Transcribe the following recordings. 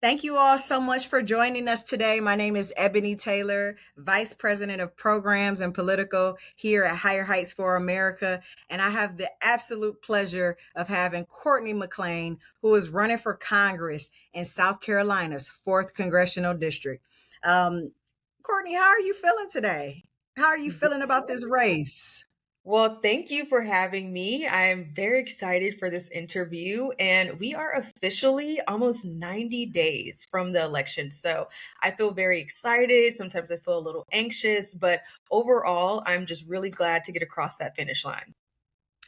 Thank you all so much for joining us today. My name is Eboni Taylor, Vice President of Programs and Political here at Higher Heights for America. And I have the absolute pleasure of having Courtney McClain, who is running for Congress in South Carolina's 4th Congressional District. Um, Courtney, how are you feeling today? How are you feeling about this race? Well, thank you for having me. I'm very excited for this interview, and we are officially almost 90 days from the election. So I feel very excited. Sometimes I feel a little anxious, but overall, I'm just really glad to get across that finish line.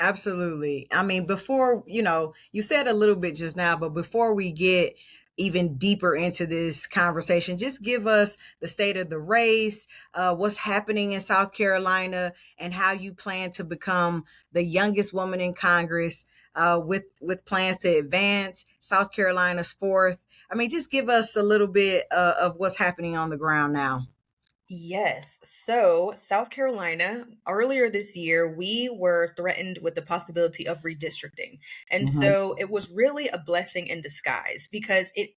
Absolutely. I mean, before, you said a little bit just now, but before we get even deeper into this conversation, just give us the state of the race, what's happening in South Carolina, and how you plan to become the youngest woman in Congress, with plans to advance South Carolina's 4th. I mean, just give us a little bit of what's happening on the ground now. Yes. So, South Carolina, earlier this year, we were threatened with the possibility of redistricting. And Mhm. so it was really a blessing in disguise because it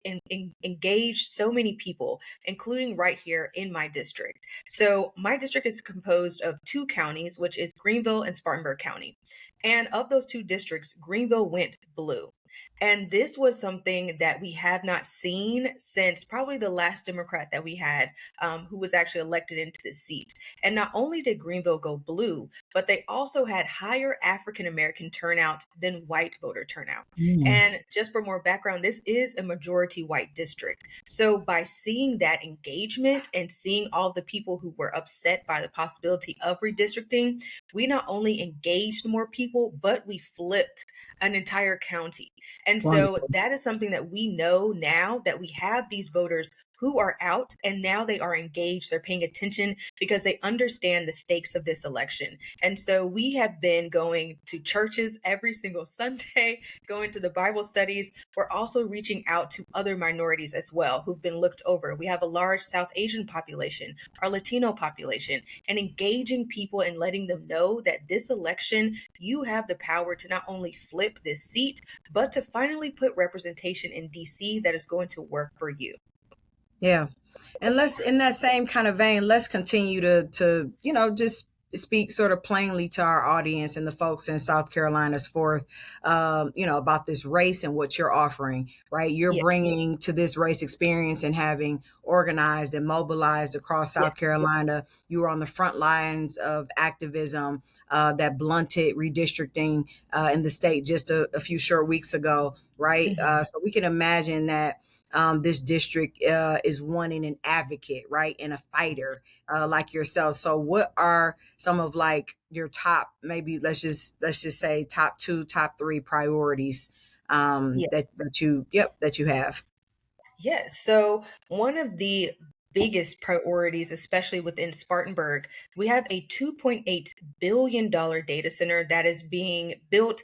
engaged so many people, including right here in my district. So, my district is composed of two counties, which is Greenville and Spartanburg County. And of those two districts, Greenville went blue. And this was something that we have not seen since probably the last Democrat that we had, who was actually elected into the seat. And not only did Greenville go blue, but they also had higher African American turnout than white voter turnout. Mm. And just for more background, this is a majority white district. So by seeing that engagement and seeing all the people who were upset by the possibility of redistricting, we not only engaged more people, but we flipped an entire county. And so Wonderful. that is something that we know now that we have these voters who are out and now they are engaged. They're paying attention because they understand the stakes of this election. And so we have been going to churches every single Sunday, going to the Bible studies. We're also reaching out to other minorities as well who've been looked over. We have a large South Asian population, our Latino population, and engaging people and letting them know that this election, you have the power to not only flip this seat, but to finally put representation in DC that is going to work for you. Yeah. And let's, in that same kind of vein, let's continue to, just speak sort of plainly to our audience and the folks in South Carolina's 4th, about this race and what you're offering, right? You're Yeah, bringing to this race experience and having organized and mobilized across yeah. South Carolina. You were on the front lines of activism that blunted redistricting in the state just a few short weeks ago, right? Mhm. So we can imagine that this district is wanting an advocate, right, and a fighter like yourself. So, what are some of like your top, maybe let's just say top two, top three priorities Yeah. that you have? Yes. So one of the biggest priorities, especially within Spartanburg, we have a $2.8 billion data center that is being built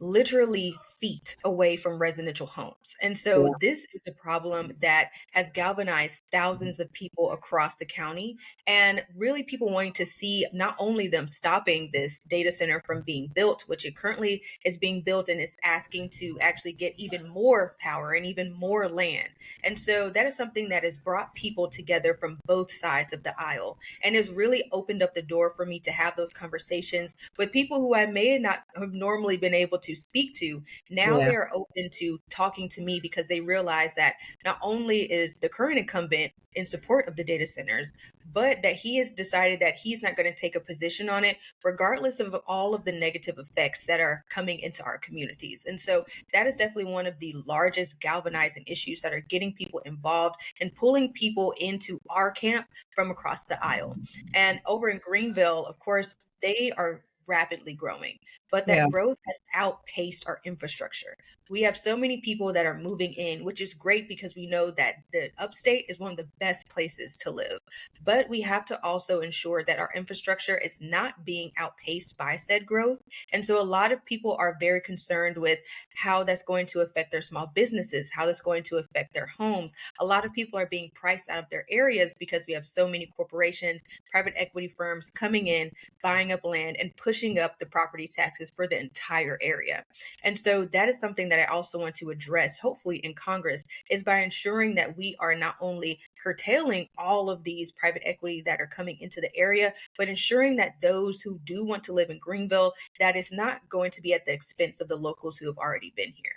literally feet away from residential homes. And so Yeah. this is a problem that has galvanized thousands of people across the county and really people wanting to see not only them stopping this data center from being built, which it currently is being built and is asking to actually get even more power and even more land. And so that is something that has brought people together from both sides of the aisle and has really opened up the door for me to have those conversations with people who I may not have normally been able to speak to. Now Yeah. they're open to talking to me because they realize that not only is the current incumbent in support of the data centers, but that he has decided that he's not going to take a position on it, regardless of all of the negative effects that are coming into our communities. And so that is definitely one of the largest galvanizing issues that are getting people involved and pulling people into our camp from across the aisle. And over in Greenville, of course, they are rapidly growing, but Yeah. that growth has outpaced our infrastructure. We have so many people that are moving in, which is great because we know that the upstate is one of the best places to live. But we have to also ensure that our infrastructure is not being outpaced by said growth. And so a lot of people are very concerned with how that's going to affect their small businesses, how that's going to affect their homes. A lot of people are being priced out of their areas because we have so many corporations, private equity firms coming in, buying up land and pushing pushing up the property taxes for the entire area. And so that is something that I also want to address, hopefully in Congress, is by ensuring that we are not only curtailing all of these private equity that are coming into the area, but ensuring that those who do want to live in Greenville, that is not going to be at the expense of the locals who have already been here.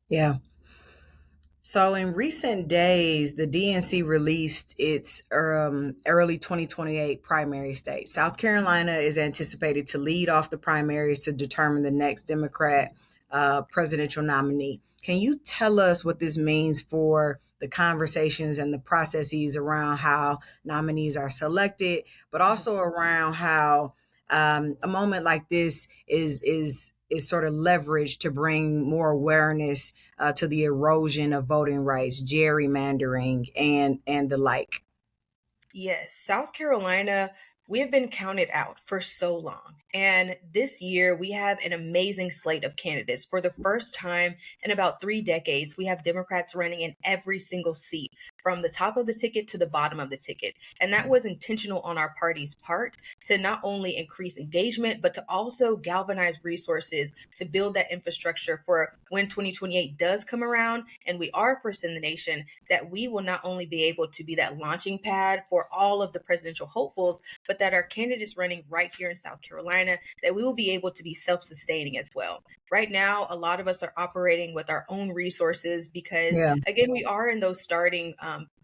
Yeah. So in recent days, the DNC released its early 2028 primary state. South Carolina is anticipated to lead off the primaries to determine the next Democrat presidential nominee. Can you tell us what this means for the conversations and the processes around how nominees are selected, but also around how a moment like this is sort of leveraged to bring more awareness to the erosion of voting rights, gerrymandering, and the like? Yes, South Carolina, we have been counted out for so long. And this year, we have an amazing slate of candidates. For the first time in about 3 decades, we have Democrats running in every single seat, from the top of the ticket to the bottom of the ticket. And that was intentional on our party's part to not only increase engagement, but to also galvanize resources to build that infrastructure for when 2028 does come around and we are first in the nation, that we will not only be able to be that launching pad for all of the presidential hopefuls, but that our candidates running right here in South Carolina, that we will be able to be self-sustaining as well. Right now, a lot of us are operating with our own resources because, Yeah, again, we are in those starting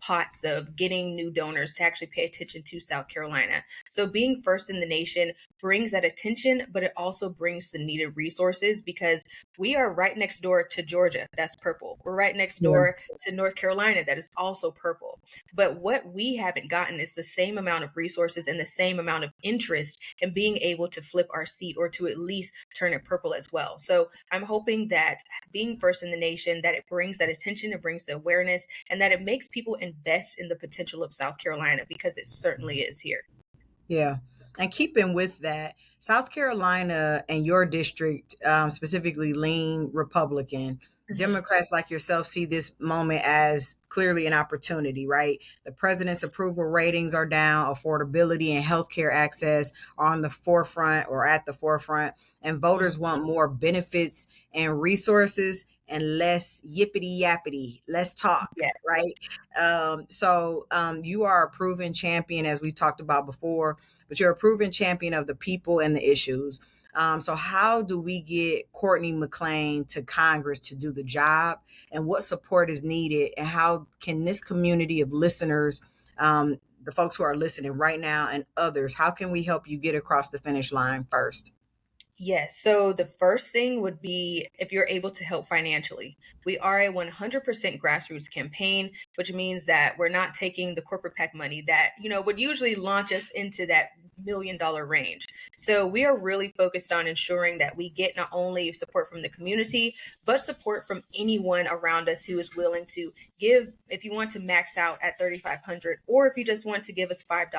pots of getting new donors to actually pay attention to South Carolina. So being first in the nation brings that attention, but it also brings the needed resources because we are right next door to Georgia. That's purple. We're right next yeah, door to North Carolina. That is also purple. But what we haven't gotten is the same amount of resources and the same amount of interest in being able to flip our seat or to at least turn it purple as well. So I'm hoping that being first in the nation, that it brings that attention, it brings the awareness, and that it makes people invest in the potential of South Carolina because it certainly is here. yeah. And keeping with that, South Carolina and your district specifically lean Republican. Mhm. Democrats like yourself see this moment as clearly an opportunity, right? The president's approval ratings are down, affordability and healthcare access are on the forefront or at the forefront, and voters want more benefits and resources and less yippity yappity, less talk, Yeah. right? You are a proven champion, as we talked about before, but you're a proven champion of the people and the issues. So how do we get Courtney McClain to Congress to do the job, and what support is needed, and how can this community of listeners, the folks who are listening right now and others, how can we help you get across the finish line first? Yes. So the first thing would be if you're able to help financially. We are a 100% grassroots campaign, which means that we're not taking the corporate PAC money that, would usually launch us into that $1 million range. So we are really focused on ensuring that we get not only support from the community, but support from anyone around us who is willing to give, if you want to max out at 3,500, or if you just want to give us $5.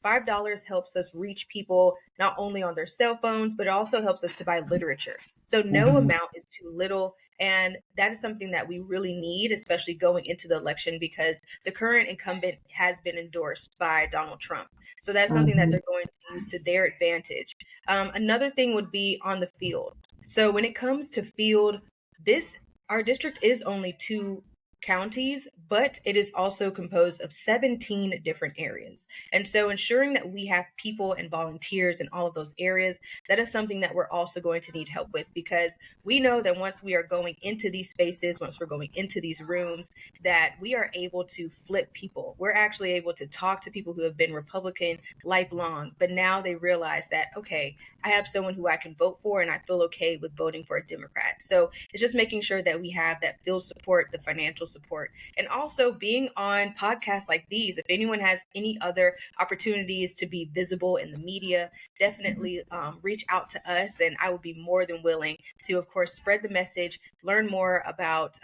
$5 helps us reach people not only on their cell phones, but it also helps us to buy literature. So no Mhm. amount is too little. And that is something that we really need, especially going into the election, because the current incumbent has been endorsed by Donald Trump. So that's something that Mhm. they're going to use to their advantage. Another thing would be on the field. So when it comes to field, this our district is only 2 counties, but it is also composed of 17 different areas. And so ensuring that we have people and volunteers in all of those areas, that is something that we're also going to need help with because we know that once we are going into these spaces, once we're going into these rooms, that we are able to flip people. We're actually able to talk to people who have been Republican lifelong, but now they realize that, okay, I have someone who I can vote for and I feel okay with voting for a Democrat. So it's just making sure that we have that field support, the financial support, and also being on podcasts like these. If anyone has any other opportunities to be visible in the media, definitely reach out to us, and I will be more than willing to, of course, spread the message, learn more about,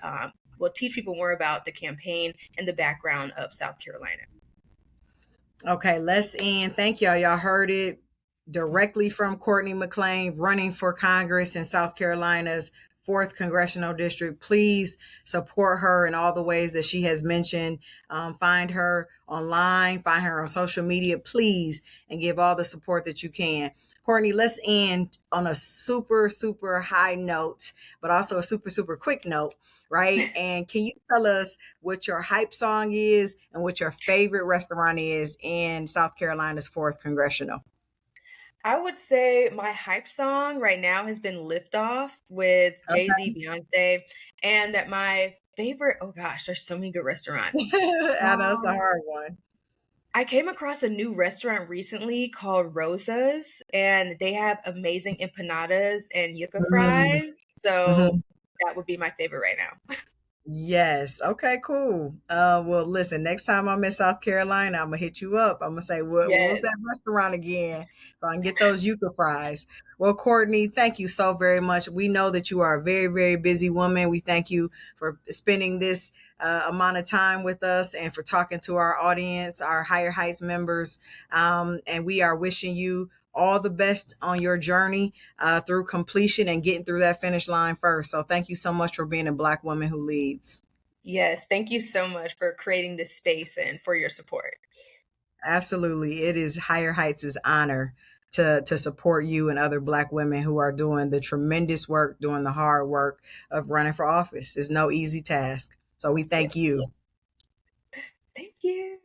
teach people more about the campaign and the background of South Carolina. Okay, let's end. Thank y'all. Y'all heard it directly from Courtney McClain, running for Congress in South Carolina's 4th Congressional District. Please support her in all the ways that she has mentioned. Find her online, find her on social media, please, and give all the support that you can. Courtney, let's end on a super, super high note, but also a super, super quick note, right? And can you tell us what your hype song is and what your favorite restaurant is in South Carolina's 4th Congressional? I would say my hype song right now has been Lift Off with Jay-Z, Beyonce, and that my favorite, oh gosh, there's so many good restaurants. I know it's the Um, hard one. I came across a new restaurant recently called Rosa's, and they have amazing empanadas and yuca Mm, fries. So mhm. that would be my favorite right now. Yes. Okay, cool. Well, listen, next time I'm in South Carolina, I'm gonna hit you up. I'm gonna say, what was Yes. that restaurant again? So I can get those yuca fries. Well, Courtney, thank you so very much. We know that you are a very, very busy woman. We thank you for spending this amount of time with us and for talking to our audience, our Higher Heights members. And we are wishing you all the best on your journey through completion and getting through that finish line first. So thank you so much for being a Black woman who leads. Yes. Thank you so much for creating this space and for your support. Absolutely. It is Higher Heights' honor to support you and other Black women who are doing the tremendous work, doing the hard work of running for office. It's no easy task. So we Yes. thank you. Thank you.